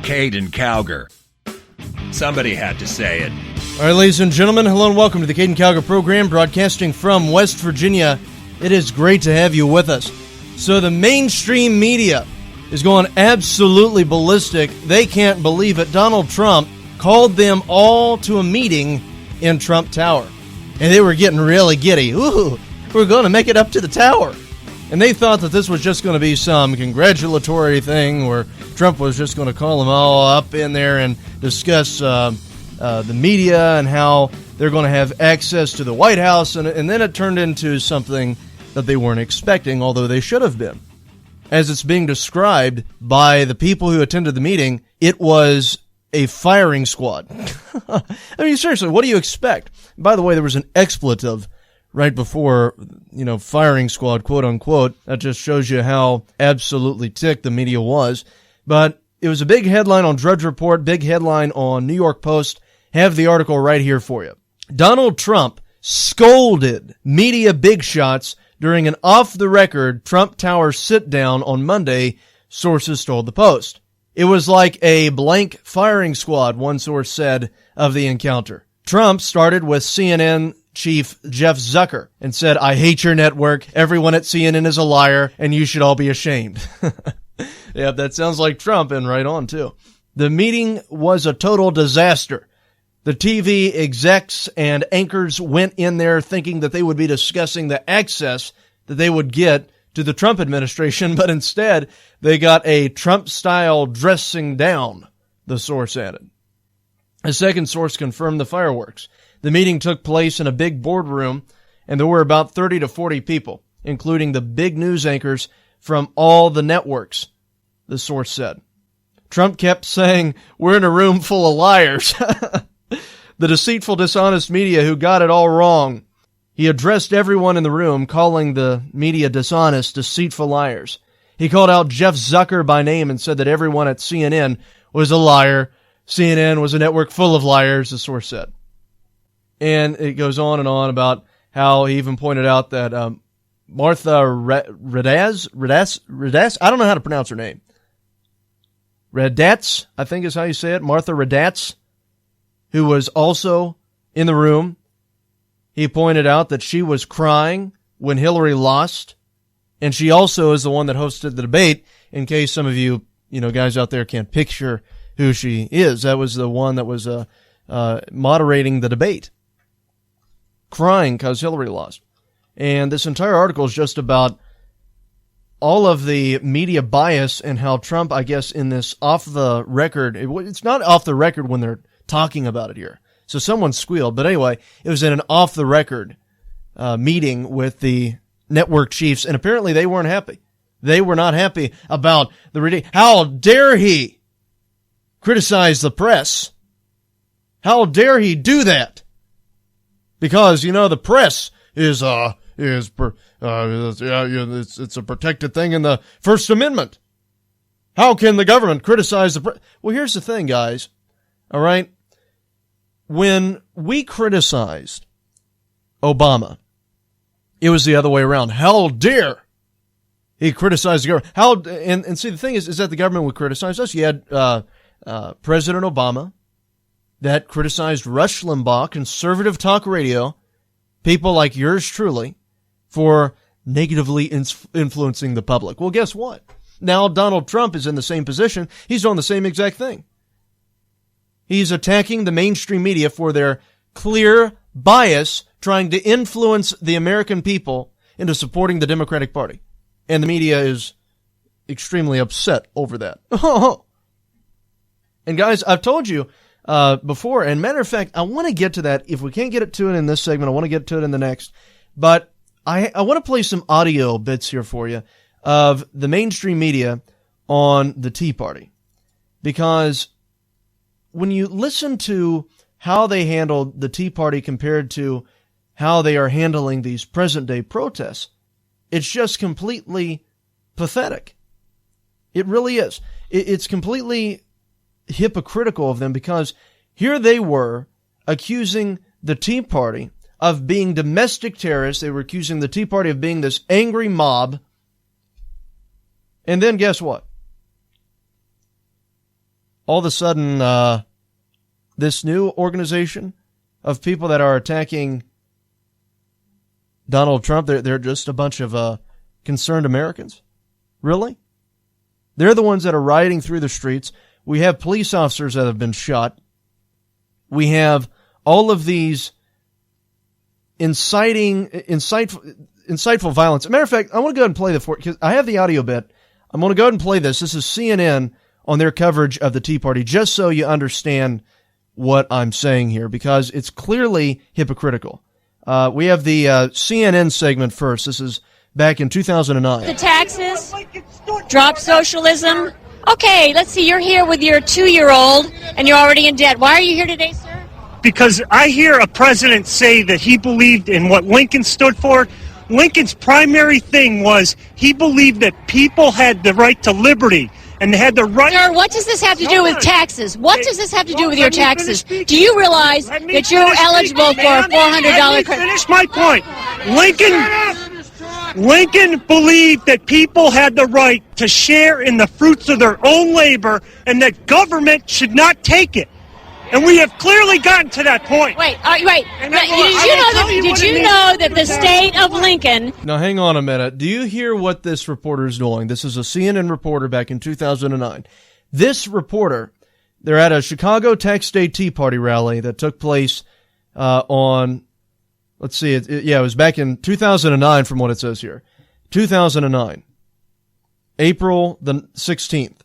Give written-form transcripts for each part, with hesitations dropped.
Caiden Cowger. Somebody had to say it. All right, ladies and gentlemen, hello and welcome to the Caiden Cowger program, broadcasting from West Virginia. It is great to have you with us. So the mainstream media is going absolutely ballistic. They can't believe it. Donald Trump called them all to a meeting in Trump Tower. And they were getting really giddy. Ooh, we're going to make it up to the tower. And they thought that this was just going to be some congratulatory thing where Trump was just going to call them all up in there and discuss the media and how they're going to have access to the White House. And then it turned into something that they weren't expecting, although they should have been. As it's being described by the people who attended the meeting, it was a firing squad. I mean, seriously, what do you expect? By the way, there was an expletive right before, firing squad, quote unquote. That just shows you how absolutely ticked the media was. But it was a big headline on Drudge Report, big headline on New York Post. Have the article right here for you. Donald Trump scolded media big shots during an off-the-record Trump Tower sit-down on Monday, sources told the Post. It was like a blank firing squad, one source said of the encounter. Trump started with CNN chief Jeff Zucker and said, "I hate your network. Everyone at CNN is a liar, and you should all be ashamed." Yeah, that sounds like Trump, and right on, too. The meeting was a total disaster. The TV execs and anchors went in there thinking that they would be discussing the access that they would get to the Trump administration, but instead they got a Trump-style dressing down, the source added. A second source confirmed the fireworks. The meeting took place in a big boardroom, and there were about 30 to 40 people, including the big news anchors from all the networks, the source said. Trump kept saying, "We're in a room full of liars." The deceitful, dishonest media who got it all wrong. He addressed everyone in the room, calling the media dishonest, deceitful liars. He called out Jeff Zucker by name and said that everyone at CNN was a liar. CNN was a network full of liars, the source said. And it goes on and on about how he even pointed out that Martha Raddatz, I don't know how to pronounce her name. Raddatz, I think is how you say it. Martha Raddatz, who was also in the room. He pointed out that she was crying when Hillary lost, and she also is the one that hosted the debate, in case some of you, guys out there can't picture who she is. That was the one that was moderating the debate, crying because Hillary lost. And this entire article is just about all of the media bias and how Trump, I guess, in this off-the-record, it's not off the record when they're talking about it here. So someone squealed. But anyway, it was in an off-the-record meeting with the network chiefs, and apparently they weren't happy. They were not happy about how dare he criticize the press? How dare he do that? Because, the press it's a protected thing in the First Amendment. How can the government criticize the press? Well, here's the thing, guys. All right? When we criticized Obama, it was the other way around. How dare he criticize the government? And see, the thing is that the government would criticize us. You had President Obama that criticized Rush Limbaugh, conservative talk radio, people like yours truly, for negatively influencing the public. Well, guess what? Now Donald Trump is in the same position. He's doing the same exact thing. He's attacking the mainstream media for their clear bias, trying to influence the American people into supporting the Democratic Party. And the media is extremely upset over that. And guys, I've told you before, and matter of fact, I want to get to that. If we can't get to it in this segment, I want to get to it in the next. But I want to play some audio bits here for you of the mainstream media on the Tea Party. Because when you listen to how they handled the Tea Party compared to how they are handling these present-day protests, it's just completely pathetic. It really is. It's completely hypocritical of them, because here they were accusing the Tea Party of being domestic terrorists. They were accusing the Tea Party of being this angry mob. And then guess what? all of a sudden, this new organization of people that are attacking Donald Trump, they're just a bunch of concerned Americans? Really? They're the ones that are rioting through the streets. We have police officers that have been shot. We have all of these insightful violence. As a matter of fact, I want to go ahead and play because I have the audio bit. I'm going to go ahead and play this. This is CNN on their coverage of the Tea Party, just so you understand what I'm saying here, because it's clearly hypocritical. We have the CNN segment first. This is back in 2009. The taxes, drop socialism. Okay, let's see. You're here with your 2-year-old, and you're already in debt. Why are you here today, sir? Because I hear a president say that he believed in what Lincoln stood for. Lincoln's primary thing was he believed that people had the right to liberty and they had the right... Sir, what does this have to do with taxes? What does this have to do with your taxes? Do you realize that you're eligible for a $400 credit? Finish my point. Lincoln believed that people had the right to share in the fruits of their own labor and that government should not take it. And we have clearly gotten to that point. Wait. Did you know that the state of Lincoln... Now, hang on a minute. Do you hear what this reporter is doing? This is a CNN reporter back in 2009. This reporter, they're at a Chicago Tax Day Tea Party rally that took place on... Let's see. It was back in 2009 from what it says here. 2009. April the 16th,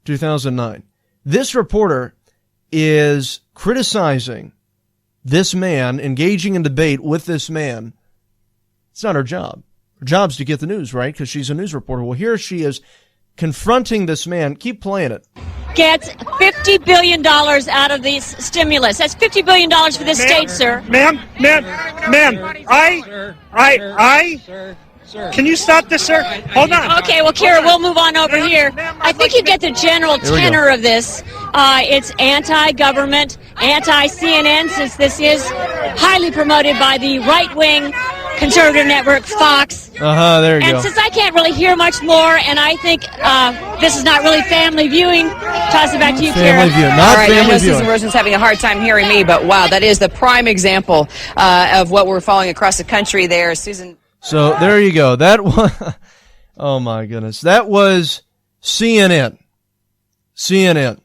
2009. This reporter is criticizing this man, engaging in debate with this man. It's not her job. Her job's to get the news, right? Because she's a news reporter. Well, here she is confronting this man. Keep playing it. Gets $50 billion out of these stimulus. That's $50 billion for this state, sir. Ma'am, can you stop this, sir? Hold on. Okay, well, Kira, we'll move on over here. I think you get the general tenor of this. It's anti-government, anti-CNN, since this is highly promoted by the right-wing conservative network, Fox. There you go. And since I can't really hear much more, and I think this is not really family viewing, toss it back to you, Kira. Family viewing, not right, family I know viewing. Susan Rosen's having a hard time hearing me, but wow, that is the prime example of what we're following across the country there. Susan... So there you go. That was, oh my goodness. That was CNN. CNN.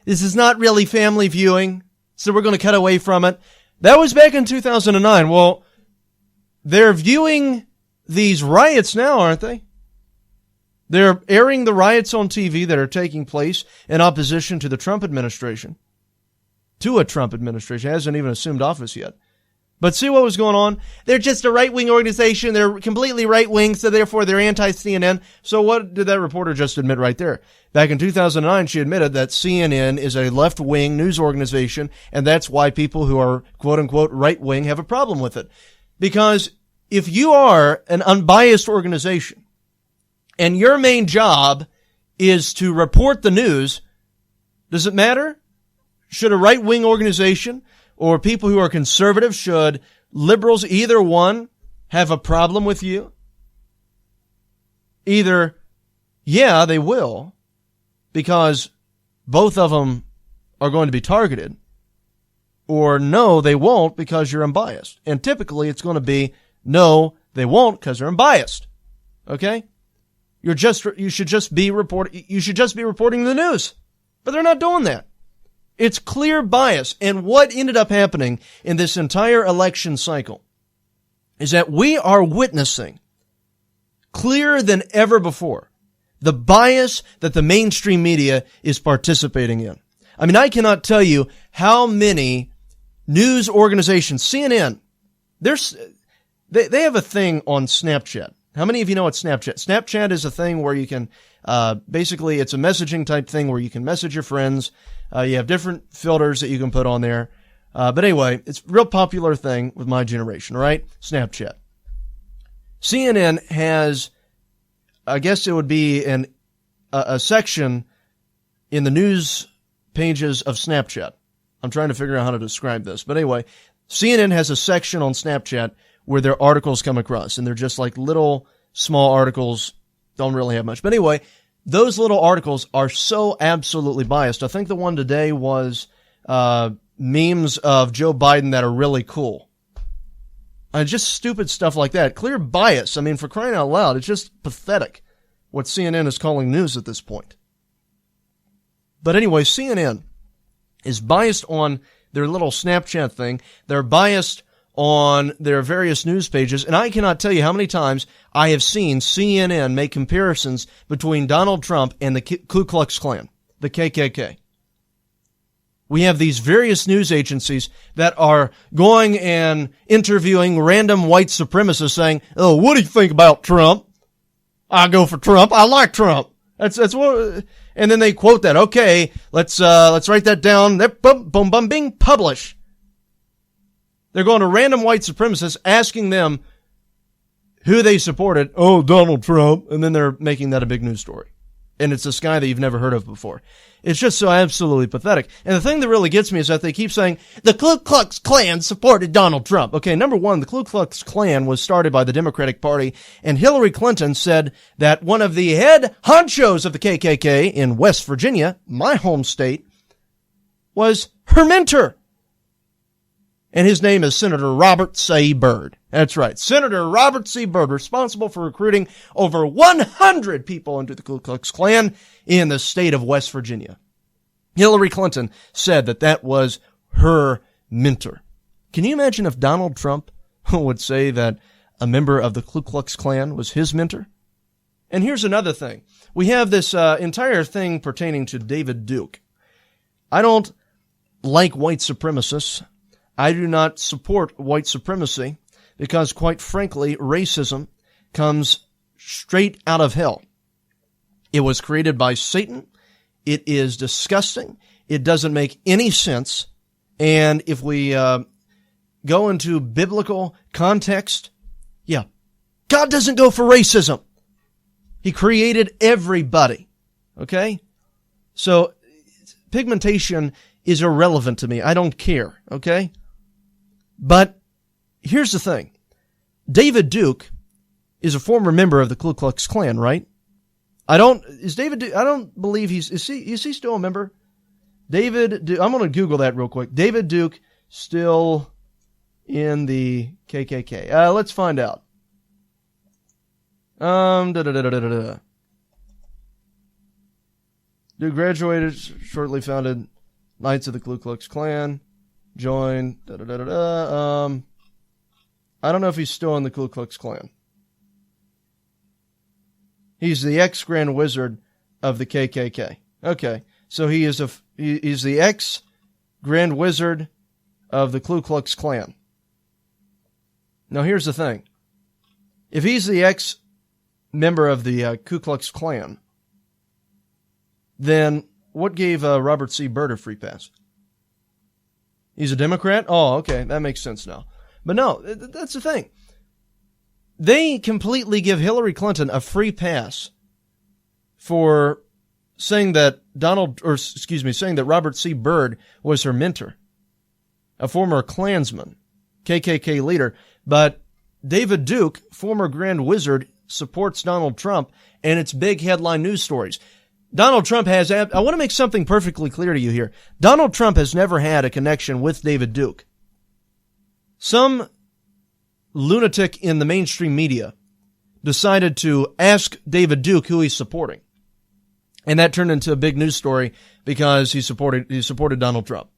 This is not really family viewing, so we're going to cut away from it. That was back in 2009. Well, they're viewing these riots now, aren't they? They're airing the riots on TV that are taking place in opposition to the Trump administration. To a Trump administration. It hasn't even assumed office yet. But see what was going on? They're just a right-wing organization. They're completely right-wing, so therefore they're anti-CNN. So what did that reporter just admit right there? Back in 2009, she admitted that CNN is a left-wing news organization, and that's why people who are quote-unquote right-wing have a problem with it. Because if you are an unbiased organization, and your main job is to report the news, does it matter? Should a right-wing organization or people who are conservative, should liberals, either one, have a problem with you? Either, yeah, they will, because both of them are going to be targeted, or no, they won't because you're unbiased. And typically it's going to be, no, they won't because they're unbiased. Okay? You should just be reporting the news. But they're not doing that. It's clear bias. And what ended up happening in this entire election cycle is that we are witnessing, clearer than ever before, the bias that the mainstream media is participating in. I mean, I cannot tell you how many news organizations, CNN, they have a thing on Snapchat. How many of you know what Snapchat? Snapchat is a thing where you can, basically it's a messaging type thing where you can message your friends. You have different filters that you can put on there. But anyway, it's a real popular thing with my generation, right? Snapchat. CNN has, I guess it would be a section in the news pages of Snapchat. I'm trying to figure out how to describe this. But anyway, CNN has a section on Snapchat where their articles come across, and they're just like little small articles, don't really have much. But anyway, those little articles are so absolutely biased. I think the one today was memes of Joe Biden that are really cool. Just stupid stuff like that. Clear bias. I mean, for crying out loud, it's just pathetic what CNN is calling news at this point. But anyway, CNN is biased on their little Snapchat thing. They're biased on their various news pages, and I cannot tell you how many times I have seen CNN make comparisons between Donald Trump and the Ku Klux Klan, the KKK. We have these various news agencies that are going and interviewing random white supremacists saying, "Oh, what do you think about Trump? I go for Trump. I like Trump." That's what, and then they quote that. Okay, let's write that down. Boom, boom, boom, bing, publish. They're going to random white supremacists asking them who they supported. Oh, Donald Trump. And then they're making that a big news story. And it's this guy that you've never heard of before. It's just so absolutely pathetic. And the thing that really gets me is that they keep saying, the Ku Klux Klan supported Donald Trump. Okay, number one, the Ku Klux Klan was started by the Democratic Party, and Hillary Clinton said that one of the head honchos of the KKK in West Virginia, my home state, was her mentor. And his name is Senator Robert C. Byrd. That's right. Senator Robert C. Byrd, responsible for recruiting over 100 people into the Ku Klux Klan in the state of West Virginia. Hillary Clinton said that that was her mentor. Can you imagine if Donald Trump would say that a member of the Ku Klux Klan was his mentor? And here's another thing. We have this entire thing pertaining to David Duke. I don't like white supremacists. I do not support white supremacy because, quite frankly, racism comes straight out of hell. It was created by Satan. It is disgusting. It doesn't make any sense. And if we go into biblical context, God doesn't go for racism. He created everybody. Okay? So pigmentation is irrelevant to me. I don't care. Okay? But here's the thing. David Duke is a former member of the Ku Klux Klan, right? I don't believe is he still a member? David Duke, I'm going to Google that real quick. David Duke still in the KKK. Let's find out. Duke graduated, shortly founded Knights of the Ku Klux Klan. Joined, I don't know if he's still in the Ku Klux Klan. He's the ex-Grand Wizard of the KKK. Okay, so he's the ex-Grand Wizard of the Ku Klux Klan. Now here's the thing. If he's the ex-member of the Ku Klux Klan, then what gave Robert C. Byrd a free pass? He's a Democrat? Oh, okay. That makes sense now. But no, that's the thing. They completely give Hillary Clinton a free pass for saying that saying that Robert C. Byrd was her mentor, a former Klansman, KKK leader. But David Duke, former Grand Wizard, supports Donald Trump, and it's big headline news stories. Donald Trump I want to make something perfectly clear to you here. Donald Trump has never had a connection with David Duke. Some lunatic in the mainstream media decided to ask David Duke who he's supporting. And that turned into a big news story because he supported Donald Trump.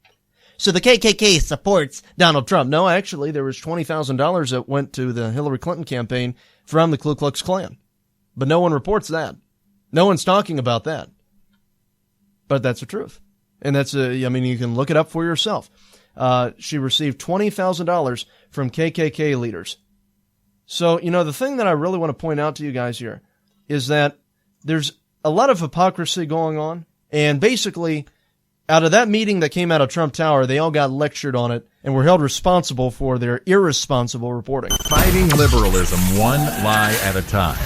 So the KKK supports Donald Trump. No, actually, there was $20,000 that went to the Hillary Clinton campaign from the Ku Klux Klan. But no one reports that. No one's talking about that. But that's the truth. And you can look it up for yourself. She received $20,000 from KKK leaders. So, the thing that I really want to point out to you guys here is that there's a lot of hypocrisy going on. And basically, out of that meeting that came out of Trump Tower, they all got lectured on it and were held responsible for their irresponsible reporting. Fighting liberalism one lie at a time.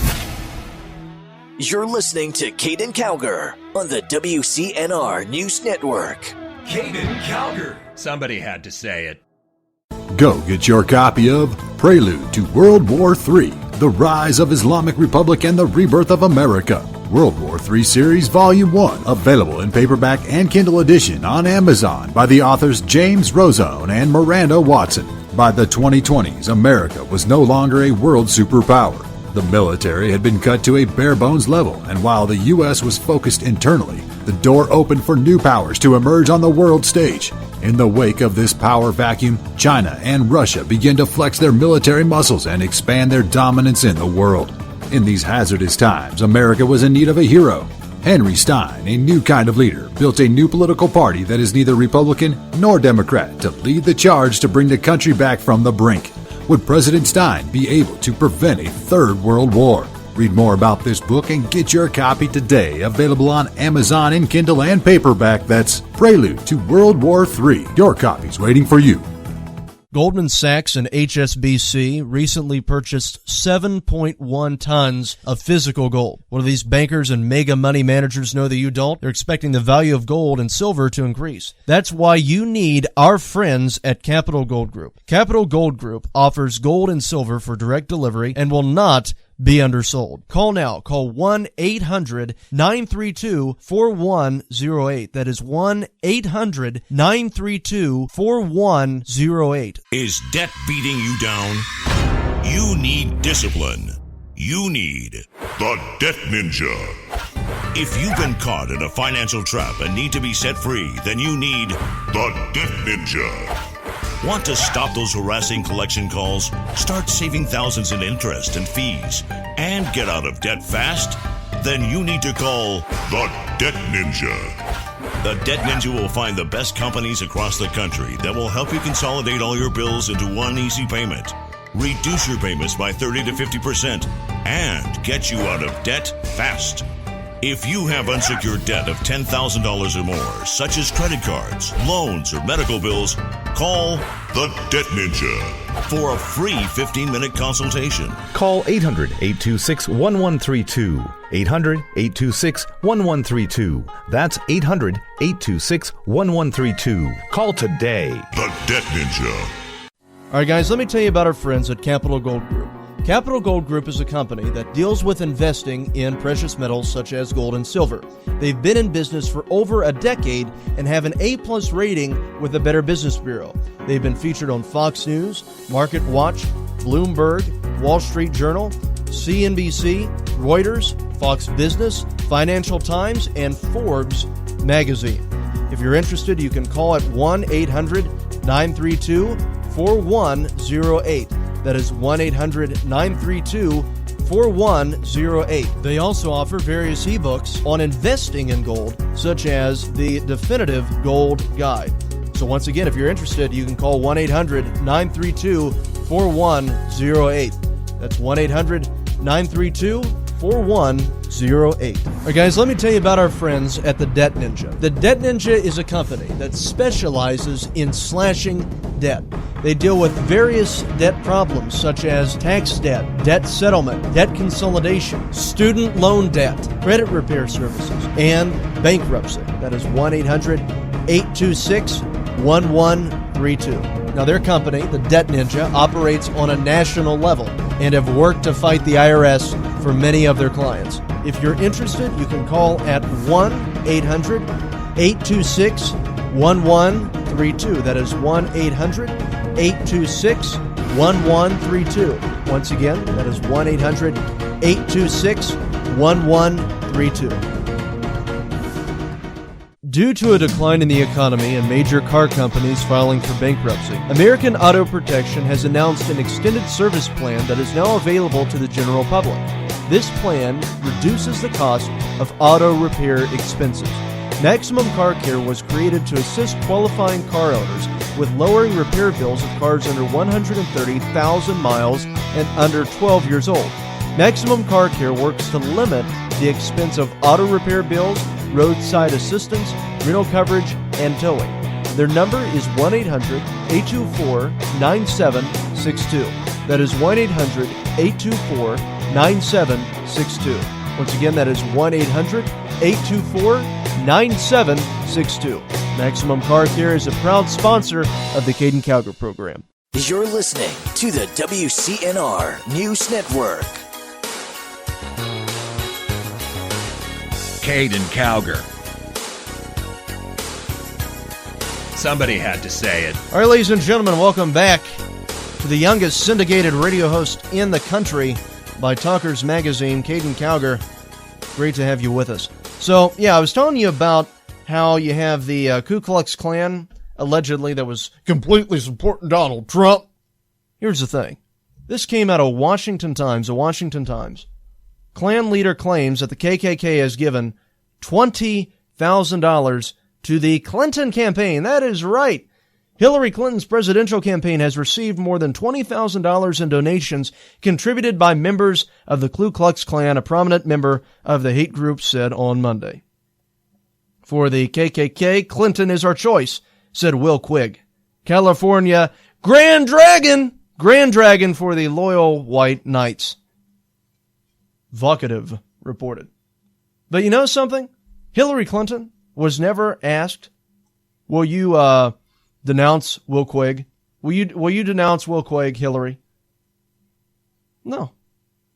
You're listening to Caiden Cowger on the WCNR News Network. Caiden Cowger. Somebody had to say it. Go get your copy of Prelude to World War III, The Rise of Islamic Republic and the Rebirth of America World War III Series Volume 1, available in paperback and Kindle edition on Amazon by the authors James Rozone and Miranda Watson. By the 2020s, America was no longer a world superpower. The military had been cut to a bare-bones level, and while the U.S. was focused internally, the door opened for new powers to emerge on the world stage. In the wake of this power vacuum, China and Russia began to flex their military muscles and expand their dominance in the world. In these hazardous times, America was in need of a hero. Henry Stein, a new kind of leader, built a new political party that is neither Republican nor Democrat to lead the charge to bring the country back from the brink. Would President Stein be able to prevent a third world war? Read more about this book and get your copy today. Available on Amazon in Kindle and paperback. That's Prelude to World War III. Your copy's waiting for you. Goldman Sachs and HSBC recently purchased 7.1 tons of physical gold. What do these bankers and mega money managers know that you don't? They're expecting the value of gold and silver to increase. That's why you need our friends at Capital Gold Group. Capital Gold Group offers gold and silver for direct delivery and will not be undersold. Call now. Call 1-800-932-4108. That is 1-800-932-4108. Is debt beating you down? You need discipline. You need the Debt Ninja. If you've been caught in a financial trap and need to be set free, then you need the Debt Ninja. Want to stop those harassing collection calls? Start saving thousands in interest and fees and get out of debt fast? Then you need to call the Debt Ninja. The Debt Ninja will find the best companies across the country that will help you consolidate all your bills into one easy payment, reduce your payments by 30 to 50%, and get you out of debt fast. If you have unsecured debt of $10,000 or more, such as credit cards, loans, or medical bills, call the Debt Ninja for a free 15-minute consultation. Call 800-826-1132. 800-826-1132. That's 800-826-1132. Call today. The Debt Ninja. All right, guys, let me tell you about our friends at Capital Gold Group. Capital Gold Group is a company that deals with investing in precious metals such as gold and silver. They've been in business for over a decade and have an A+ rating with the Better Business Bureau. They've been featured on Fox News, Market Watch, Bloomberg, Wall Street Journal, CNBC, Reuters, Fox Business, Financial Times, and Forbes magazine. If you're interested, you can call at 1-800-932-4108. That is 1-800-932-4108. They also offer various ebooks on investing in gold, such as the Definitive Gold Guide. So once again, if you're interested, you can call 1-800-932-4108. That's 1-800-932-4108. All right, guys, let me tell you about our friends at the Debt Ninja. The Debt Ninja is a company that specializes in slashing debt. They deal with various debt problems such as tax debt, debt settlement, debt consolidation, student loan debt, credit repair services, and bankruptcy. That is 1-800-826-1132. Now, their company, the Debt Ninja, operates on a national level and have worked to fight the IRS for many of their clients. If you're interested, you can call at 1-800-826-1132. That is 1-800-826-1132. Once again, that is 1-800-826-1132. Due to a decline in the economy and major car companies filing for bankruptcy, American Auto Protection has announced an extended service plan that is now available to the general public. This plan reduces the cost of auto repair expenses. Maximum Car Care was created to assist qualifying car owners with lowering repair bills of cars under 130,000 miles and under 12 years old. Maximum Car Care works to limit the expense of auto repair bills, roadside assistance, rental coverage, and towing. Their number is 1-800-824-9762. That is 1-800-824-9762. Once again, that is 1-800-824-9762. Maximum Car Care is a proud sponsor of the Caiden Cowger program. You're listening to the WCNR News Network. Caiden Cowger. Somebody had to say it. All right, ladies and gentlemen, welcome back to the youngest syndicated radio host in the country by Talkers Magazine, Caiden Cowger. Great to have you with us. So, yeah, I was telling you about how you have the Ku Klux Klan, allegedly, that was completely supporting Donald Trump. Here's the thing. This came out of Washington Times, the Washington Times. Klan leader claims that the KKK has given $20,000 to the Clinton campaign. That is right. Hillary Clinton's presidential campaign has received more than $20,000 in donations contributed by members of the Ku Klux Klan, a prominent member of the hate group said on Monday. For the KKK, Clinton is our choice, said Will Quigg. California, Grand Dragon for the loyal white knights. Vocative reported. But you know something? Hillary Clinton was never asked, will you denounce Will Quigg? Will you denounce Will Quigg, Hillary? No.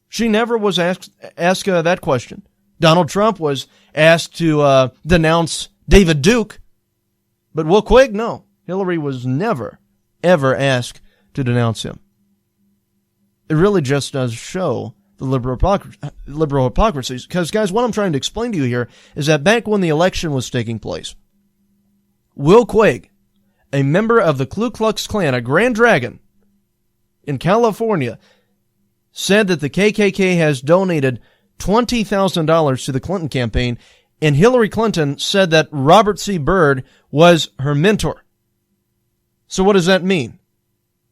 She never was asked that question. Donald Trump was asked to denounce David Duke, but Will Quigg, no. Hillary was never, ever asked to denounce him. It really just does show the liberal hypocrisies. Because, guys, what I'm trying to explain to you here is that back when the election was taking place, Will Quigg, a member of the Ku Klux Klan, a Grand Dragon in California, said that the KKK has donated $20,000 to the Clinton campaign, and Hillary Clinton said that Robert C. Byrd was her mentor. So what does that mean?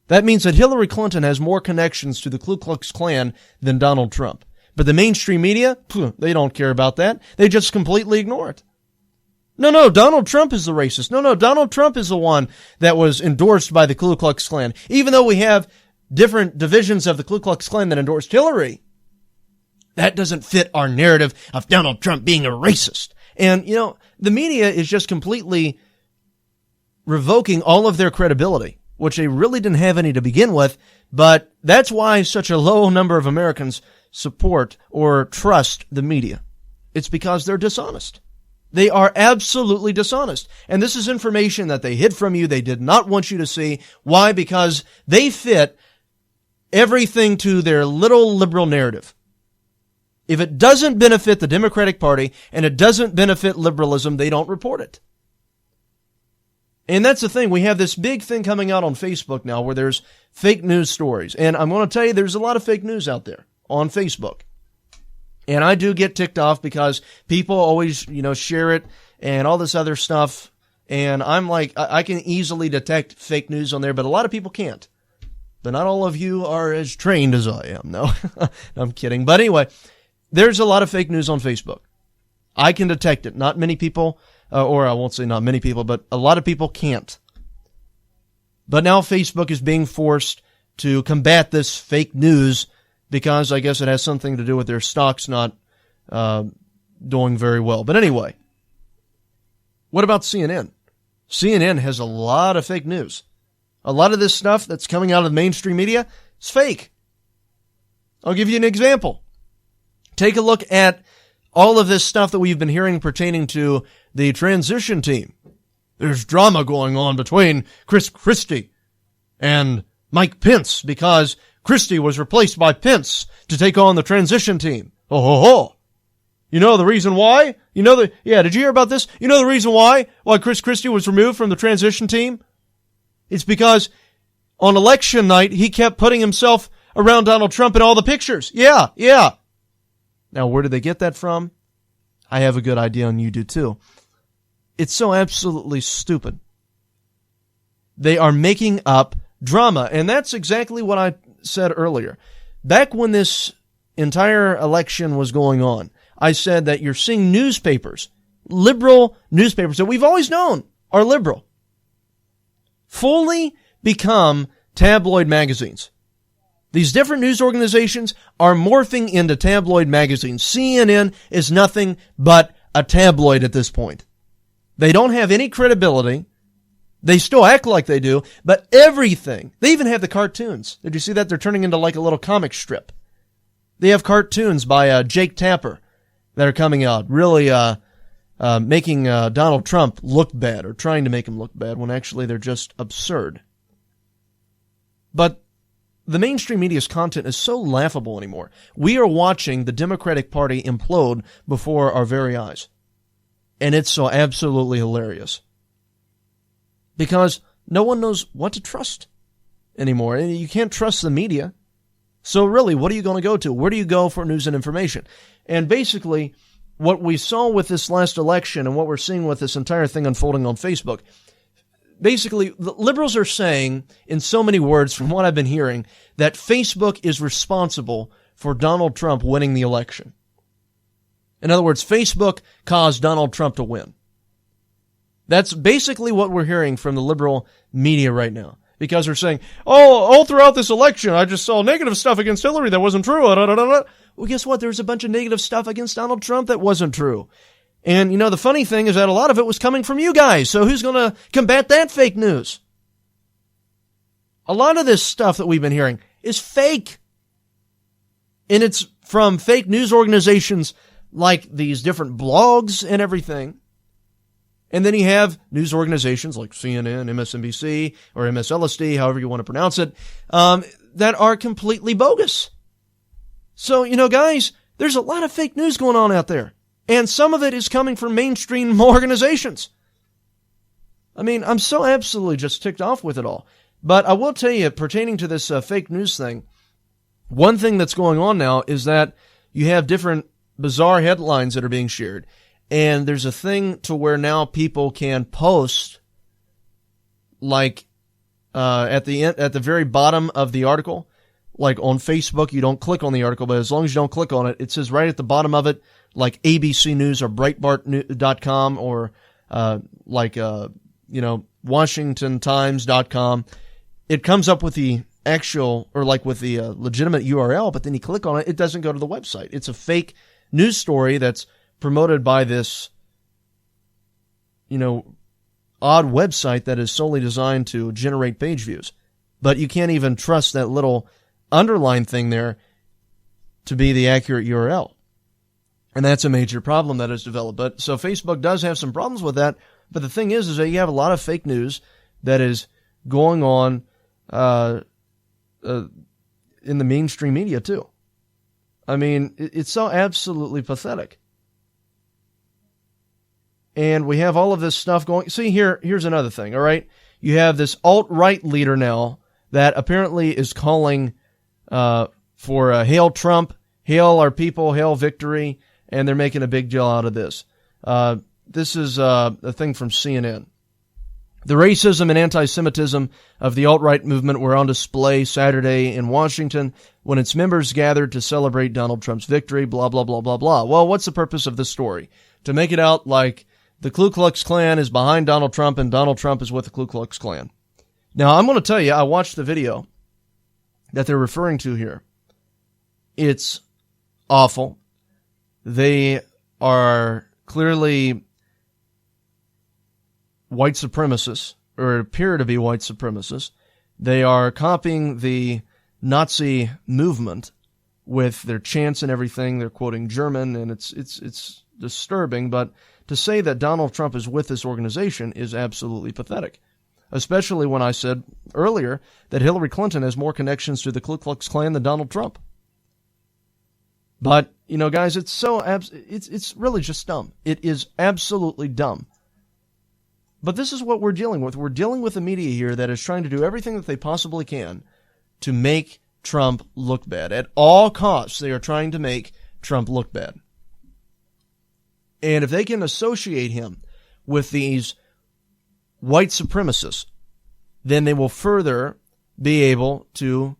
That means that Hillary Clinton has more connections to the Ku Klux Klan than Donald Trump. But the mainstream media, they don't care about that. They just completely ignore it. No, Donald Trump is the racist. No, Donald Trump is the one that was endorsed by the Ku Klux Klan. Even though we have different divisions of the Ku Klux Klan that endorsed Hillary, that doesn't fit our narrative of Donald Trump being a racist. And, you know, the media is just completely revoking all of their credibility, which they really didn't have any to begin with, but that's why such a low number of Americans support or trust the media. It's because they're dishonest. They are absolutely dishonest. And this is information that they hid from you. They did not want you to see. Why? Because they fit everything to their little liberal narrative. If it doesn't benefit the Democratic Party and it doesn't benefit liberalism, they don't report it. And that's the thing. We have this big thing coming out on Facebook now where there's fake news stories. And I'm going to tell you, there's a lot of fake news out there on Facebook. And I do get ticked off because people always, share it and all this other stuff. And I'm like, I can easily detect fake news on there, but a lot of people can't. But not all of you are as trained as I am. No, I'm kidding. But anyway, there's a lot of fake news on Facebook. I can detect it. Not many people, or I won't say not many people, but a lot of people can't. But now Facebook is being forced to combat this fake news because I guess it has something to do with their stocks not doing very well. But anyway, what about CNN? CNN has a lot of fake news. A lot of this stuff that's coming out of the mainstream media is fake. I'll give you an example. Take a look at all of this stuff that we've been hearing pertaining to the transition team. There's drama going on between Chris Christie and Mike Pence because Christie was replaced by Pence to take on the transition team. Oh. You know the reason why? Did you hear about this? You know the reason why Chris Christie was removed from the transition team? It's because on election night, he kept putting himself around Donald Trump in all the pictures. Yeah. Now, where did they get that from? I have a good idea, and you do too. It's so absolutely stupid. They are making up drama, and that's exactly what I said earlier. Back when this entire election was going on, I said that you're seeing newspapers, liberal newspapers that we've always known are liberal, fully become tabloid magazines. These different news organizations are morphing into tabloid magazines. CNN is nothing but a tabloid at this point. They don't have any credibility. They still act like they do, but everything. They even have the cartoons. Did you see that? They're turning into like a little comic strip. They have cartoons by Jake Tapper that are coming out, really making Donald Trump look bad, or trying to make him look bad, when actually they're just absurd. But the mainstream media's content is so laughable anymore. We are watching the Democratic Party implode before our very eyes. And it's so absolutely hilarious. Because no one knows what to trust anymore. And you can't trust the media. So really, what are you going to go to? Where do you go for news and information? And basically, what we saw with this last election and what we're seeing with this entire thing unfolding on Facebook, basically, the liberals are saying, in so many words from what I've been hearing, that Facebook is responsible for Donald Trump winning the election. In other words, Facebook caused Donald Trump to win. That's basically what we're hearing from the liberal media right now. Because they're saying, all throughout this election, I just saw negative stuff against Hillary that wasn't true. Well, guess what? There's a bunch of negative stuff against Donald Trump that wasn't true. And, the funny thing is that a lot of it was coming from you guys. So who's going to combat that fake news? A lot of this stuff that we've been hearing is fake. And it's from fake news organizations like these different blogs and everything. And then you have news organizations like CNN, MSNBC, or MSLSD, however you want to pronounce it, that are completely bogus. So, guys, there's a lot of fake news going on out there. And some of it is coming from mainstream organizations. I mean, I'm so absolutely just ticked off with it all. But I will tell you, pertaining to this fake news thing, one thing that's going on now is that you have different bizarre headlines that are being shared. And there's a thing to where now people can post, like, at the very bottom of the article, like on Facebook, you don't click on the article, but as long as you don't click on it, it says right at the bottom of it, like ABC News or Breitbart.com or, WashingtonTimes.com. It comes up with the actual, or like with the legitimate URL, but then you click on it, it doesn't go to the website. It's a fake news story that's promoted by this, odd website that is solely designed to generate page views. But you can't even trust that little underline thing there to be the accurate URL. And that's a major problem that has developed. But so Facebook does have some problems with that. But the thing is that you have a lot of fake news that is going on in the mainstream media too. I mean, it's so absolutely pathetic. And we have all of this stuff going. See, here's another thing, all right? You have this alt-right leader now that apparently is calling for Hail Trump, Hail our people, Hail victory, and they're making a big deal out of this. This is a thing from CNN. The racism and anti-Semitism of the alt-right movement were on display Saturday in Washington when its members gathered to celebrate Donald Trump's victory, blah, blah, blah, blah, blah. Well, what's the purpose of this story? To make it out like the Ku Klux Klan is behind Donald Trump and Donald Trump is with the Ku Klux Klan. Now, I'm going to tell you, I watched the video that they're referring to here. It's awful. They are clearly white supremacists, or appear to be white supremacists. They are copying the Nazi movement with their chants and everything. They're quoting German, and it's disturbing, but to say that Donald Trump is with this organization is absolutely pathetic, especially when I said earlier that Hillary Clinton has more connections to the Ku Klux Klan than Donald Trump. But, guys, it's really just dumb. It is absolutely dumb. But this is what we're dealing with. We're dealing with a media here that is trying to do everything that they possibly can to make Trump look bad. At all costs, they are trying to make Trump look bad. And if they can associate him with these white supremacists, then they will further be able to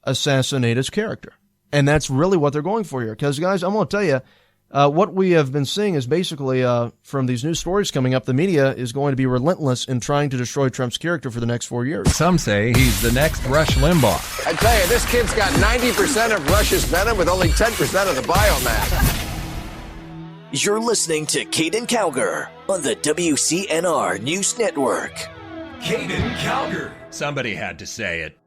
assassinate his character. And that's really what they're going for here. Because, guys, I'm going to tell you, what we have been seeing is basically, from these news stories coming up, the media is going to be relentless in trying to destroy Trump's character for the next 4 years. Some say he's the next Rush Limbaugh. I tell you, this kid's got 90% of Rush's venom with only 10% of the biomass. You're listening to Caiden Cowger on the WCNR News Network. Caiden Cowger. Somebody had to say it.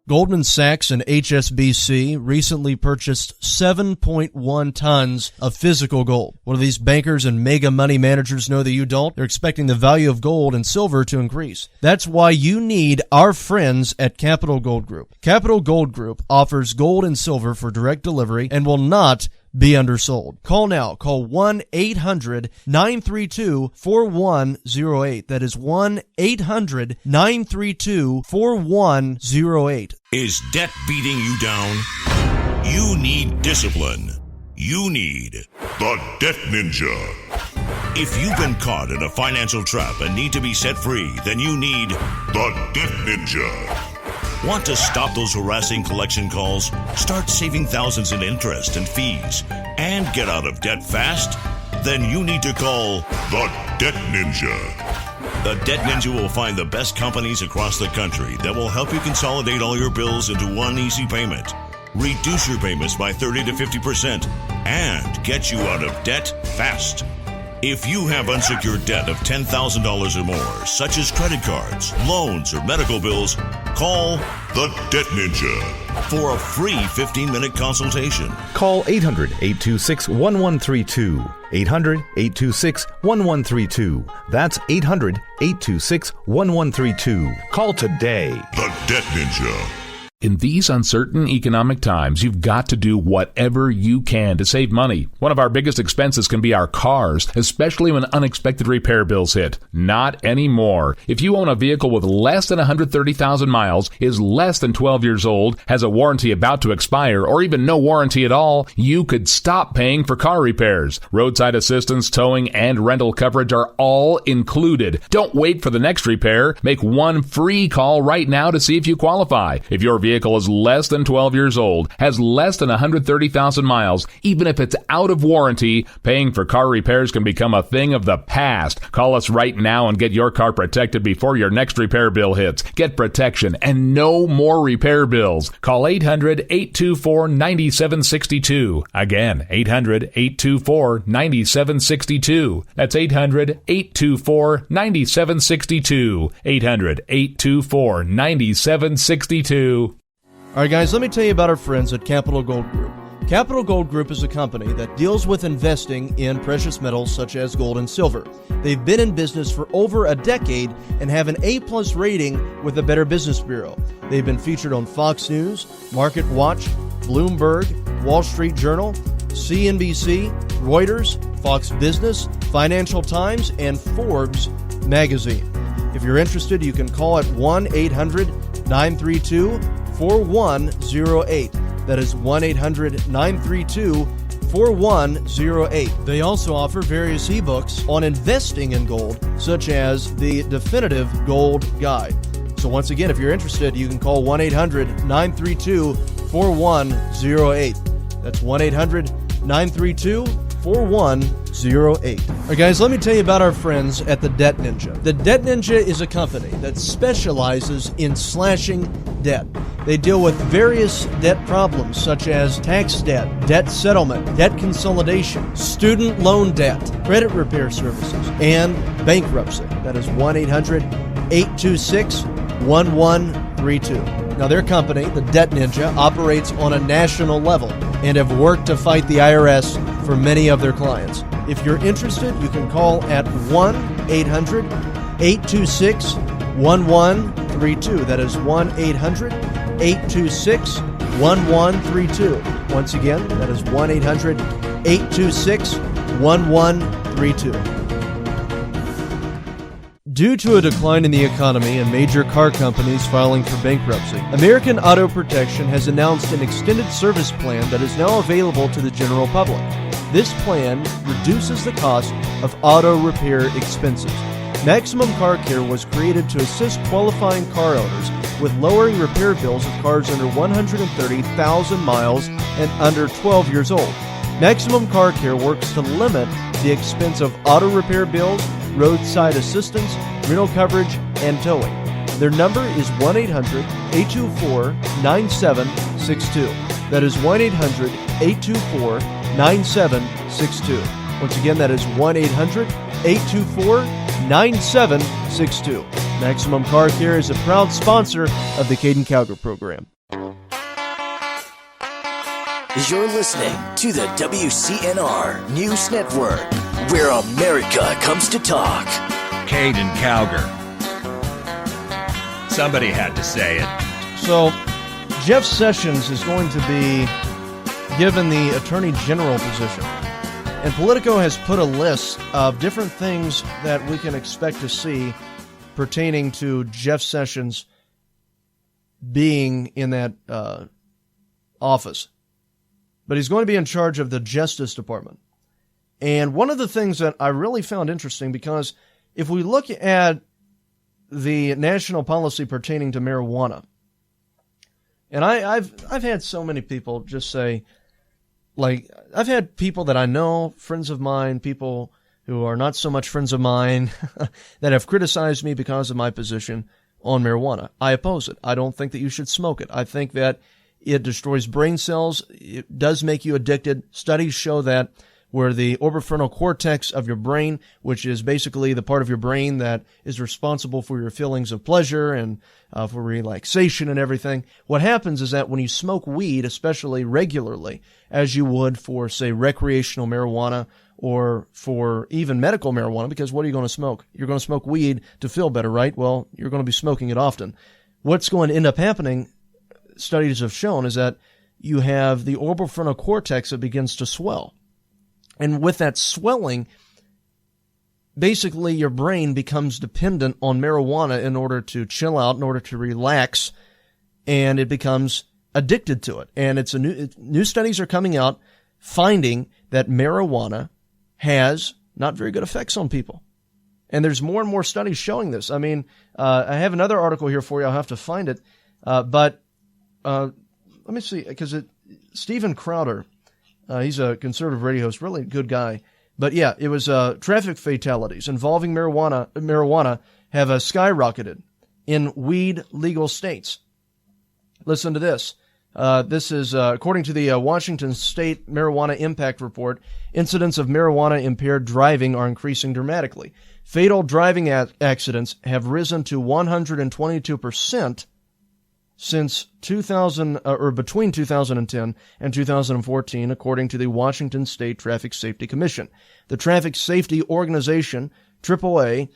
Goldman Sachs and HSBC recently purchased 7.1 tons of physical gold. What do these bankers and mega money managers know that you don't? They're expecting the value of gold and silver to increase. That's why you need our friends at Capital Gold Group. Capital Gold Group offers gold and silver for direct delivery and will not be undersold. Call now. Call 1-800-932-4108. That is 1-800-932-4108. Is debt beating you down? You need discipline. You need the Debt Ninja. If you've been caught in a financial trap and need to be set free, then you need the Debt Ninja. Want to stop those harassing collection calls, start saving thousands in interest and fees, and get out of debt fast? Then you need to call the Debt Ninja. The Debt Ninja will find the best companies across the country that will help you consolidate all your bills into one easy payment, reduce your payments by 30 to 50%, and get you out of debt fast. If you have unsecured debt of $10,000 or more, such as credit cards, loans, or medical bills, call the Debt Ninja for a free 15-minute consultation. Call 800-826-1132. 800-826-1132. That's 800-826-1132. Call today. The Debt Ninja. In these uncertain economic times, you've got to do whatever you can to save money. One of our biggest expenses can be our cars, especially when unexpected repair bills hit. Not anymore. If you own a vehicle with less than 130,000 miles, is less than 12 years old, has a warranty about to expire, or even no warranty at all, you could stop paying for car repairs. Roadside assistance, towing, and rental coverage are all included. Don't wait for the next repair. Make one free call right now to see if you qualify. If your vehicle is less than 12 years old, has less than 130,000 miles, even if it's out of warranty, paying for car repairs can become a thing of the past. Call us right now and get your car protected before your next repair bill hits. Get protection and no more repair bills. Call 800-824-9762. Again, 800-824-9762. That's 800-824-9762. 800-824-9762. All right, guys, let me tell you about our friends at Capital Gold Group. Capital Gold Group is a company that deals with investing in precious metals such as gold and silver. They've been in business for over a decade and have an A-plus rating with the Better Business Bureau. They've been featured on Fox News, Market Watch, Bloomberg, Wall Street Journal, CNBC, Reuters, Fox Business, Financial Times, and Forbes magazine. If you're interested, you can call at 1-800-932-4108. That is 1-800-932-4108. They also offer various ebooks on investing in gold, such as the Definitive Gold Guide. So once again, if you're interested, you can call 1-800-932-4108. That's 1-800-932-4108. 4108. All right, guys, let me tell you about our friends at the Debt Ninja. The Debt Ninja is a company that specializes in slashing debt. They deal with various debt problems such as tax debt, debt settlement, debt consolidation, student loan debt, credit repair services, and bankruptcy. That is 1-800-826-1132. Now, their company, the Debt Ninja, operates on a national level and have worked to fight the IRS for many of their clients. If you're interested, you can call at 1-800-826-1132. That is 1-800-826-1132. Once again, that is 1-800-826-1132. Due to a decline in the economy and major car companies filing for bankruptcy, American Auto Protection has announced an extended service plan that is now available to the general public. This plan reduces the cost of auto repair expenses. Maximum Car Care was created to assist qualifying car owners with lowering repair bills of cars under 130,000 miles and under 12 years old. Maximum Car Care works to limit the expense of auto repair bills, roadside assistance, rental coverage, and towing. Their number is 1-800-824-9762. That is 1-800-824-9762. Once again, that is 1-800-824-9762. Maximum Car Care is a proud sponsor of the Caiden Cowger program. You're listening to the WCNR News Network, where America comes to talk. Caiden Cowger. Somebody had to say it. So, Jeff Sessions is going to be given the Attorney General position. And Politico has put a list of different things that we can expect to see pertaining to Jeff Sessions being in that office. But he's going to be in charge of the Justice Department. And one of the things that I really found interesting, because if we look at the national policy pertaining to marijuana, and I've had so many people just say, like, I've had people that I know, friends of mine, people who are not so much friends of mine, that have criticized me because of my position on marijuana. I oppose it. I don't think that you should smoke it. I think that it destroys brain cells. It does make you addicted. Studies show that where the orbitofrontal cortex of your brain, which is basically the part of your brain that is responsible for your feelings of pleasure and for relaxation and everything, what happens is that when you smoke weed, especially regularly, as you would for, say, recreational marijuana or for even medical marijuana, because what are you going to smoke? You're going to smoke weed to feel better, right? Well, you're going to be smoking it often. What's going to end up happening, studies have shown, is that you have the orbitofrontal cortex that begins to swell. And with that swelling, basically your brain becomes dependent on marijuana in order to chill out, in order to relax, and it becomes addicted to it. And it's new studies are coming out finding that marijuana has not very good effects on people. And there's more and more studies showing this. I mean, I have another article here for you. I'll have to find it. But let me see, because Steven Crowder, he's a conservative radio host, really good guy. But yeah, it was traffic fatalities involving marijuana have skyrocketed in weed legal states. Listen to this. This is according to the Washington State Marijuana Impact Report. Incidents of marijuana-impaired driving are increasing dramatically. Fatal driving accidents have risen to 122% since 2000, or between 2010 and 2014, according to the Washington State Traffic Safety Commission. The Traffic Safety Organization, AAA,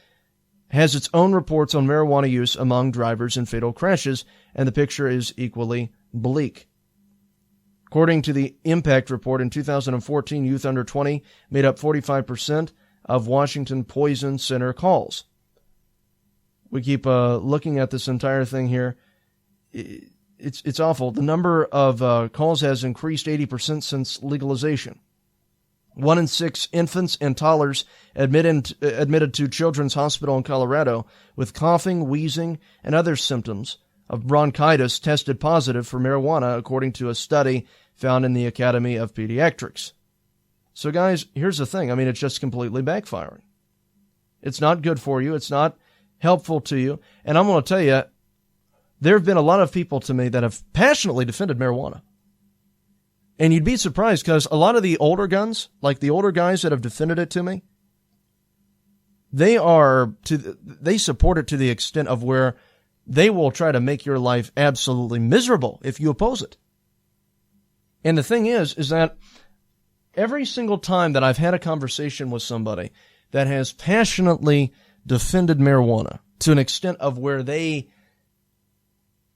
has its own reports on marijuana use among drivers in fatal crashes, and the picture is equally bleak. According to the Impact Report, in 2014, youth under 20 made up 45% of Washington Poison Center calls. We keep looking at this entire thing here. It's awful. The number of calls has increased 80% since legalization. 1 in 6 infants and toddlers admitted to Children's Hospital in Colorado with coughing, wheezing, and other symptoms of bronchitis tested positive for marijuana, according to a study found in the Academy of Pediatrics. So, guys, here's the thing. I mean, it's just completely backfiring. It's not good for you. It's not helpful to you. And I'm going to tell you, there have been a lot of people to me that have passionately defended marijuana. And you'd be surprised because a lot of the older guns, like the older guys that have defended it to me, they support it to the extent of where they will try to make your life absolutely miserable if you oppose it. And the thing is that every single time that I've had a conversation with somebody that has passionately defended marijuana to an extent of where they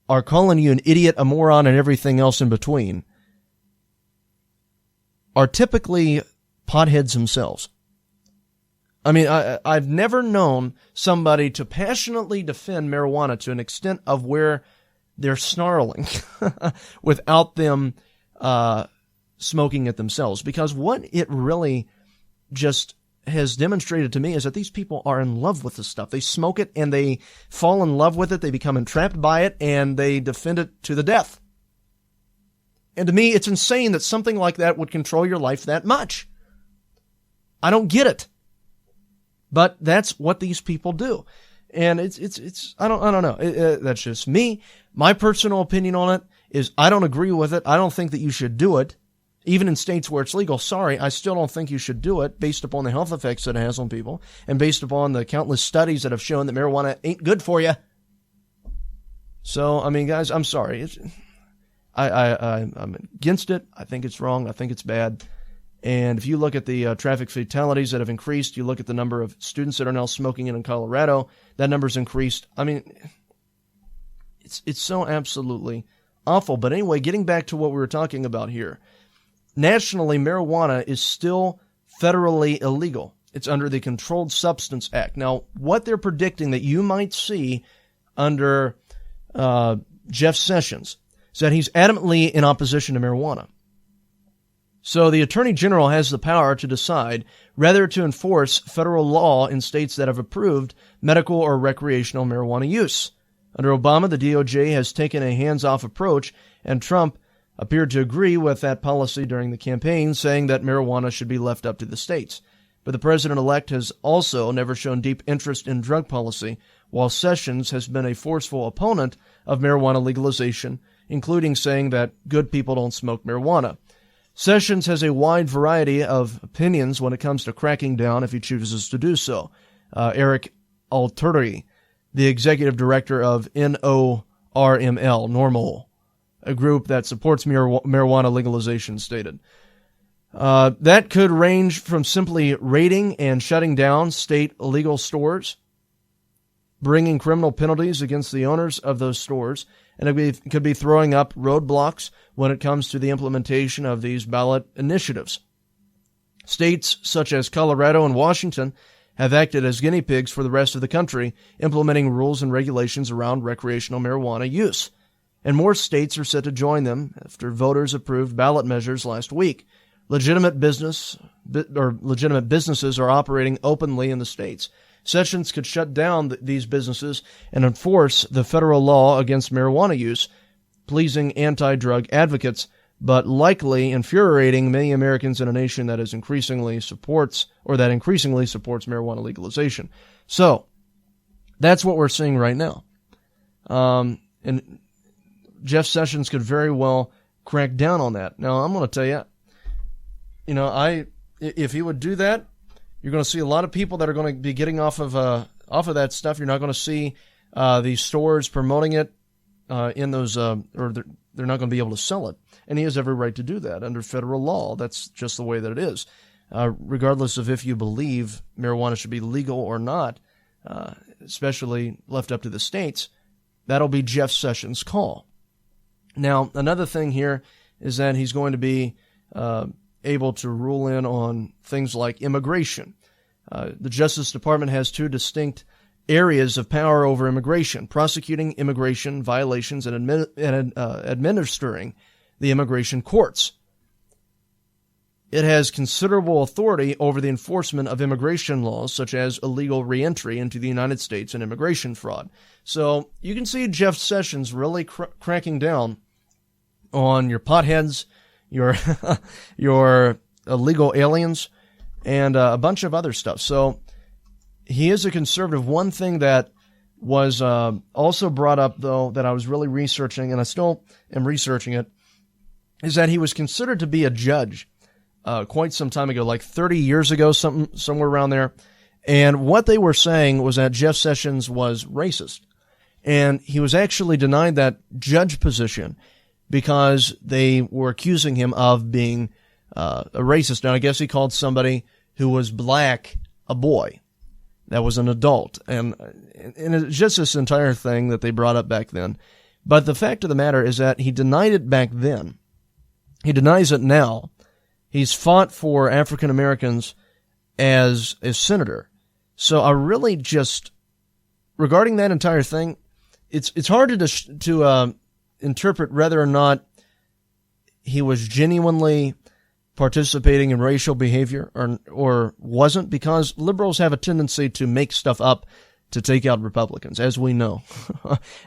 are calling you an idiot, a moron, and everything else in between, are typically potheads themselves. I mean, I've never known somebody to passionately defend marijuana to an extent of where they're snarling without them smoking it themselves. Because what it really just has demonstrated to me is that these people are in love with this stuff. They smoke it and they fall in love with it. They become entrapped by it and they defend it to the death. And to me, it's insane that something like that would control your life that much. I don't get it. But that's what these people do. And it's I don't know. That's just me. My personal opinion on it is I don't agree with it. I don't think that you should do it. Even in states where it's legal, sorry, I still don't think you should do it based upon the health effects that it has on people and based upon the countless studies that have shown that marijuana ain't good for you. So, I mean, guys, I'm sorry. I'm against it. I think it's wrong. I think it's bad. And if you look at the traffic fatalities that have increased, you look at the number of students that are now smoking in Colorado, that number's increased. I mean, it's so absolutely awful. But anyway, getting back to what we were talking about here, nationally, marijuana is still federally illegal. It's under the Controlled Substance Act. Now, what they're predicting that you might see under Jeff Sessions is that he's adamantly in opposition to marijuana. So the Attorney General has the power to decide whether to enforce federal law in states that have approved medical or recreational marijuana use. Under Obama, the DOJ has taken a hands-off approach, and Trump appeared to agree with that policy during the campaign, saying that marijuana should be left up to the states. But the president-elect has also never shown deep interest in drug policy, while Sessions has been a forceful opponent of marijuana legalization, including saying that good people don't smoke marijuana. Sessions has a wide variety of opinions when it comes to cracking down if he chooses to do so. Eric Alturi, the executive director of NORML, a group that supports marijuana legalization, stated. That could range from simply raiding and shutting down state illegal stores, bringing criminal penalties against the owners of those stores, and it could be throwing up roadblocks when it comes to the implementation of these ballot initiatives. States such as Colorado and Washington have acted as guinea pigs for the rest of the country, implementing rules and regulations around recreational marijuana use. And more states are set to join them after voters approved ballot measures last week. Legitimate businesses are operating openly in the states. Sessions could shut down these businesses and enforce the federal law against marijuana use, pleasing anti-drug advocates, but likely infuriating many Americans in a nation that increasingly supports marijuana legalization. So, that's what we're seeing right now. And Jeff Sessions could very well crack down on that. Now, I'm going to tell you, if he would do that, you're going to see a lot of people that are going to be getting off of that stuff. You're not going to see these stores promoting it in those, or they're not going to be able to sell it. And he has every right to do that under federal law. That's just the way that it is. Regardless of if you believe marijuana should be legal or not, especially left up to the states, that'll be Jeff Sessions' call. Now, another thing here is that he's going to be able to rule in on things like immigration. The Justice Department has two distinct areas of power over immigration: prosecuting immigration violations and administering the immigration courts. It has considerable authority over the enforcement of immigration laws, such as illegal reentry into the United States and immigration fraud. So you can see Jeff Sessions really cracking down on your potheads, your illegal aliens, and a bunch of other stuff. So he is a conservative. One thing that was also brought up, though, that I was really researching, and I still am researching it, is that he was considered to be a judge quite some time ago, like 30 years ago, somewhere around there. And what they were saying was that Jeff Sessions was racist. And he was actually denied that judge position because they were accusing him of being a racist. Now, I guess he called somebody who was black a boy. That was an adult. And it's just this entire thing that they brought up back then. But the fact of the matter is that he denied it back then. He denies it now. He's fought for African Americans as a senator. So I really just, regarding that entire thing, it's hard to interpret whether or not he was genuinely participating in racial behavior or wasn't, because liberals have a tendency to make stuff up to take out Republicans, as we know.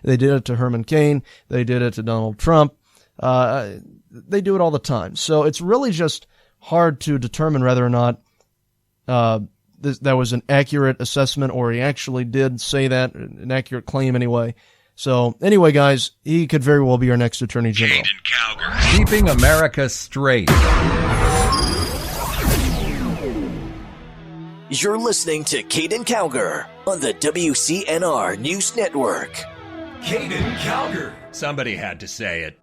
They did it to Herman Cain. They did it to Donald Trump. They do it all the time. So it's really just hard to determine whether or not that was an accurate assessment or he actually did say that, an accurate claim anyway. So anyway, guys, he could very well be our next Attorney General. Caiden Cowger. Keeping America straight. You're listening to Caiden Cowger on the WCNR News Network. Caiden Cowger. Somebody had to say it.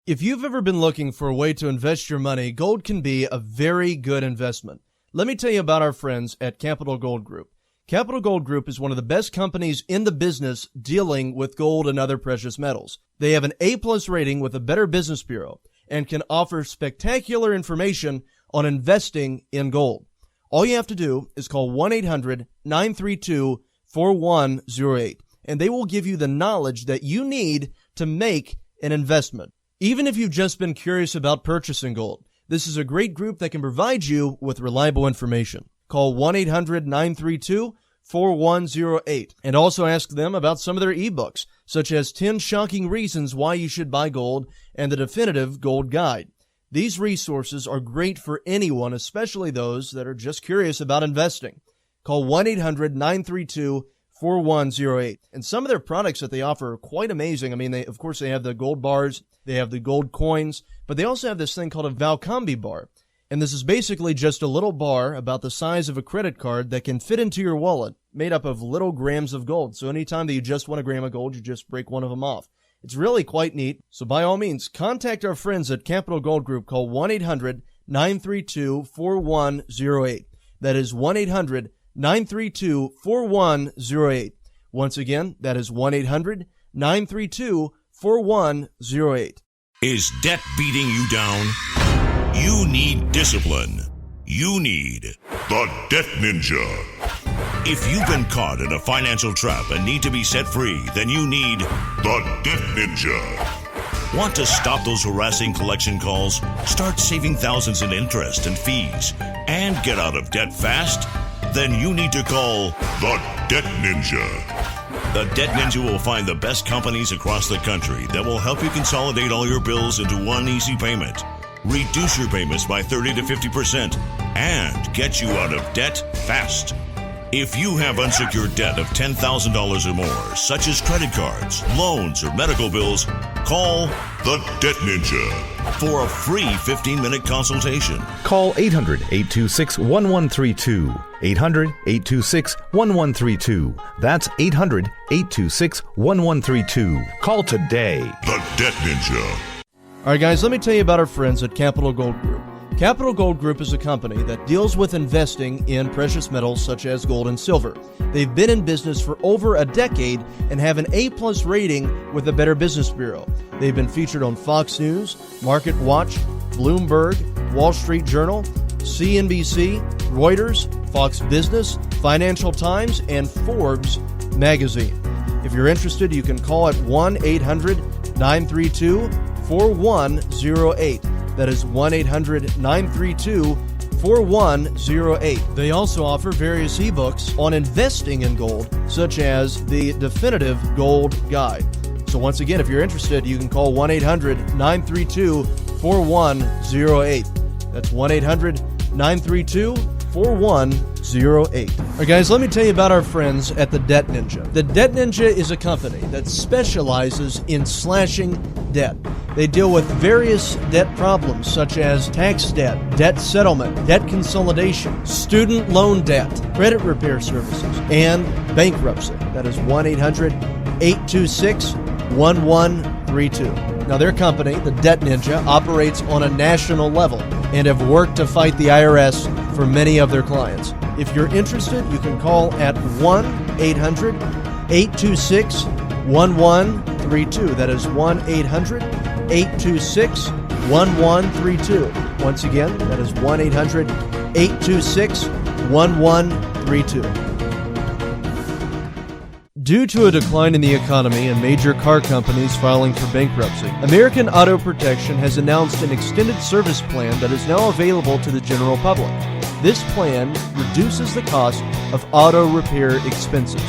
If you've ever been looking for a way to invest your money, gold can be a very good investment. Let me tell you about our friends at Capital Gold Group. Capital Gold Group is one of the best companies in the business dealing with gold and other precious metals. They have an A+ rating with the Better Business Bureau and can offer spectacular information on investing in gold. All you have to do is call 1-800-932-4108, and they will give you the knowledge that you need to make an investment. Even if you've just been curious about purchasing gold, this is a great group that can provide you with reliable information. Call 1-800-932-4108 and also ask them about some of their ebooks, such as 10 Shocking Reasons Why You Should Buy Gold and the Definitive Gold Guide. These resources are great for anyone, especially those that are just curious about investing. Call 1-800-932-4108. And some of their products that they offer are quite amazing. I mean, they have the gold bars, they have the gold coins, but they also have this thing called a Valcambi bar. And this is basically just a little bar about the size of a credit card that can fit into your wallet, made up of little grams of gold. So anytime that you just want a gram of gold, you just break one of them off. It's really quite neat. So by all means, contact our friends at Capital Gold Group. Call 1-800-932-4108. That is 1-800-932-4108. Once again, that is 1-800-932-4108. Is debt beating you down? You need discipline. You need the Debt Ninja. If you've been caught in a financial trap and need to be set free, then you need the Debt Ninja. Want to stop those harassing collection calls, start saving thousands in interest and fees, and get out of debt fast? Then you need to call the Debt Ninja. The Debt Ninja will find the best companies across the country that will help you consolidate all your bills into one easy payment, reduce your payments by 30 to 50%, and get you out of debt fast. If you have unsecured debt of $10,000 or more, such as credit cards, loans, or medical bills, call the Debt Ninja for a free 15-minute consultation. Call 800-826-1132. 800-826-1132. That's 800-826-1132. Call today. The Debt Ninja. All right, guys, let me tell you about our friends at Capital Gold Group. Capital Gold Group is a company that deals with investing in precious metals such as gold and silver. They've been in business for over a decade and have an A+ rating with the Better Business Bureau. They've been featured on Fox News, Market Watch, Bloomberg, Wall Street Journal, CNBC, Reuters, Fox Business, Financial Times, and Forbes magazine. If you're interested, you can call at 1-800-932-4108. That is 1-800-932-4108. They also offer various ebooks on investing in gold, such as the Definitive Gold Guide. So once again, if you're interested, you can call 1-800-932-4108. That's 1-800-932-4108. All right, guys, let me tell you about our friends at the Debt Ninja. The Debt Ninja is a company that specializes in slashing debt. They deal with various debt problems such as tax debt, debt settlement, debt consolidation, student loan debt, credit repair services, and bankruptcy. That is 1-800-826-1132. Now, their company, the Debt Ninja, operates on a national level and have worked to fight the IRS for many of their clients. If you're interested, you can call at 1-800-826-1132. That is 1-800-826-1132. Once again, that is 1-800-826-1132. Due to a decline in the economy and major car companies filing for bankruptcy, American Auto Protection has announced an extended service plan that is now available to the general public. This plan reduces the cost of auto repair expenses.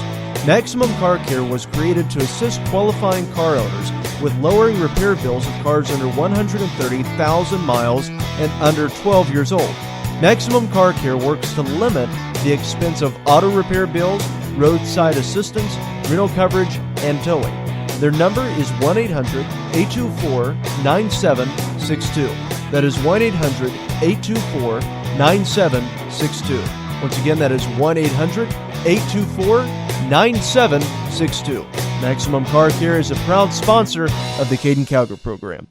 Maximum Car Care was created to assist qualifying car owners with lowering repair bills of cars under 130,000 miles and under 12 years old. Maximum Car Care works to limit the expense of auto repair bills, roadside assistance, rental coverage, and towing. Their number is 1-800-824-9762. That is 1-800-824-9762. Once again, that is 1-800-824-9762. Maximum Car Care is a proud sponsor of the Caiden Cowger program.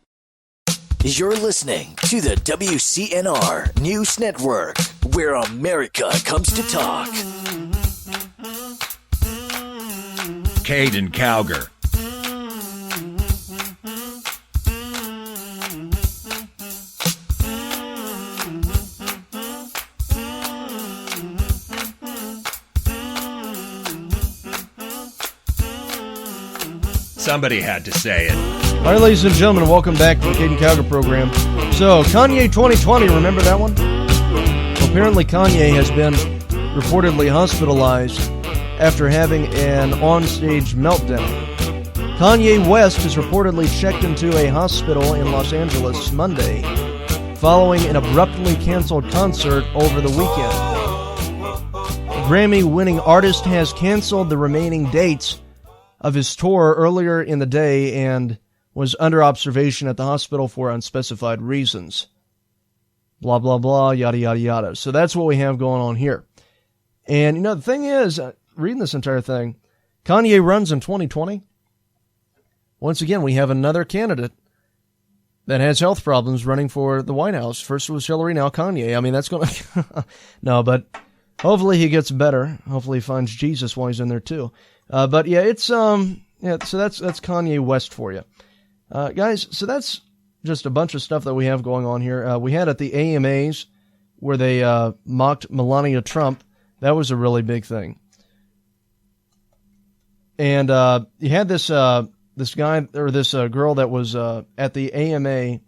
You're listening to the WCNR News Network, where America comes to talk. Caiden Cowger. Somebody had to say it. All right, ladies and gentlemen, welcome back to the Caiden Cowger program. So, Kanye 2020, remember that one? Apparently, Kanye has been reportedly hospitalized after having an onstage meltdown. Kanye West is reportedly checked into a hospital in Los Angeles Monday following an abruptly canceled concert over the weekend. The Grammy-winning artist has canceled the remaining dates of his tour earlier in the day and was under observation at the hospital for unspecified reasons. Blah, blah, blah, yada, yada, yada. So that's what we have going on here. And, the thing is, reading this entire thing, Kanye runs in 2020. Once again, we have another candidate that has health problems running for the White House. First it was Hillary, now Kanye. I mean, that's going to... No, but hopefully he gets better. Hopefully he finds Jesus while he's in there, too. But yeah, it's so that's Kanye West for you, guys. So that's just a bunch of stuff that we have going on here. We had at the AMAs where they mocked Melania Trump. That was a really big thing. And you had this guy or this girl that was at the AMA,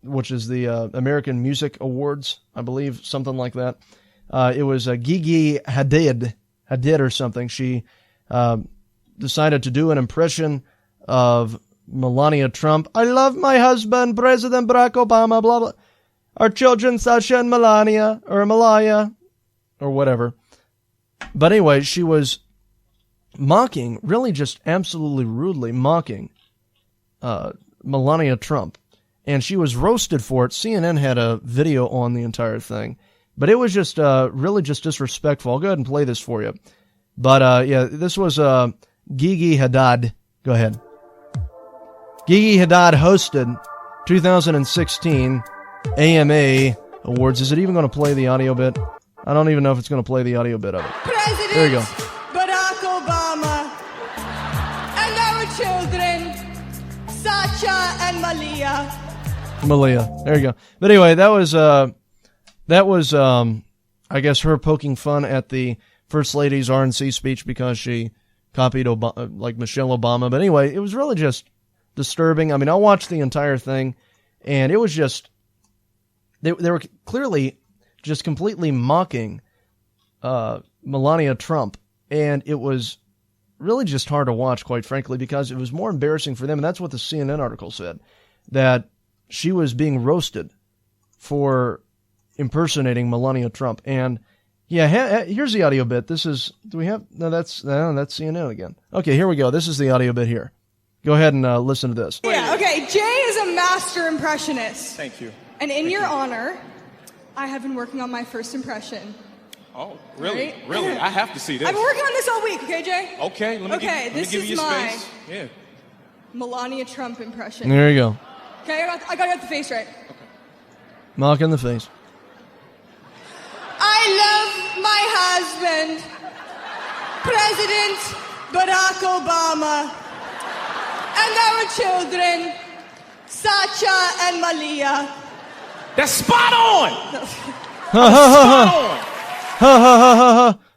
which is the American Music Awards, I believe, something like that. It was Gigi Hadid or something. She decided to do an impression of Melania Trump. I love my husband, President Barack Obama, blah, blah. Our children, Sasha and Melania, or Malaya, or whatever. But anyway, she was mocking, really just absolutely rudely mocking Melania Trump. And she was roasted for it. CNN had a video on the entire thing. But it was just really just disrespectful. I'll go ahead and play this for you. But yeah, this was Gigi Hadid. Go ahead. Gigi Hadid hosted 2016 AMA Awards. Is it even going to play the audio bit? I don't even know if it's going to play the audio bit of it. President there you go. Barack Obama and our children, Sasha and Malia. There you go. But anyway, that was, I guess, her poking fun at the First Lady's RNC speech because she copied like Michelle Obama. But anyway, it was really just disturbing. I mean, I watched the entire thing, and it was just, they were clearly just completely mocking Melania Trump. And it was really just hard to watch, quite frankly, because it was more embarrassing for them. And that's what the CNN article said, that she was being roasted for impersonating Melania Trump. And yeah, here's the audio bit. This is, do we have, no, that's CNN again. Okay, here we go. This is the audio bit here. Go ahead and listen to this. Yeah, okay, Jay is a master impressionist. Thank you. And in your honor, I have been working on my first impression. Oh, really? Right? Really? I have to see this. I've been working on this all week, okay, Jay? Okay, let me give you your space. Yeah. Melania Trump impression. There you go. Okay, I got to get the face right. Okay. Mock in the face. I love my husband, President Barack Obama, and our children, Sasha and Malia. That's spot on! That's spot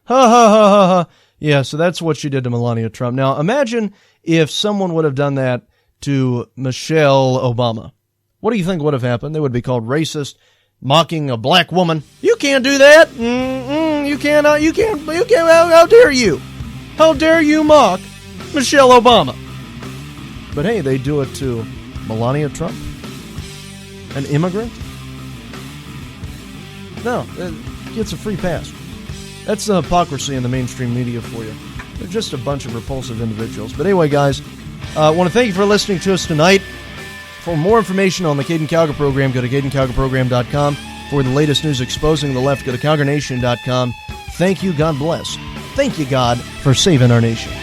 on! Yeah, so that's what she did to Melania Trump. Now, imagine if someone would have done that to Michelle Obama. What do you think would have happened? They would be called racist, mocking a black woman. You can't do that. You can't, how dare you? How dare you mock Michelle Obama? But hey, they do it to Melania Trump, an immigrant. No, gets a free pass. That's the hypocrisy in the mainstream media for you. They're just a bunch of repulsive individuals. But anyway, guys, I want to thank you for listening to us tonight. For more information on the Caiden Cowger program, go to CaidenCowgerProgram.com. For the latest news exposing the left, go to CowgerNation.com. Thank you. God bless. Thank you, God, for saving our nation.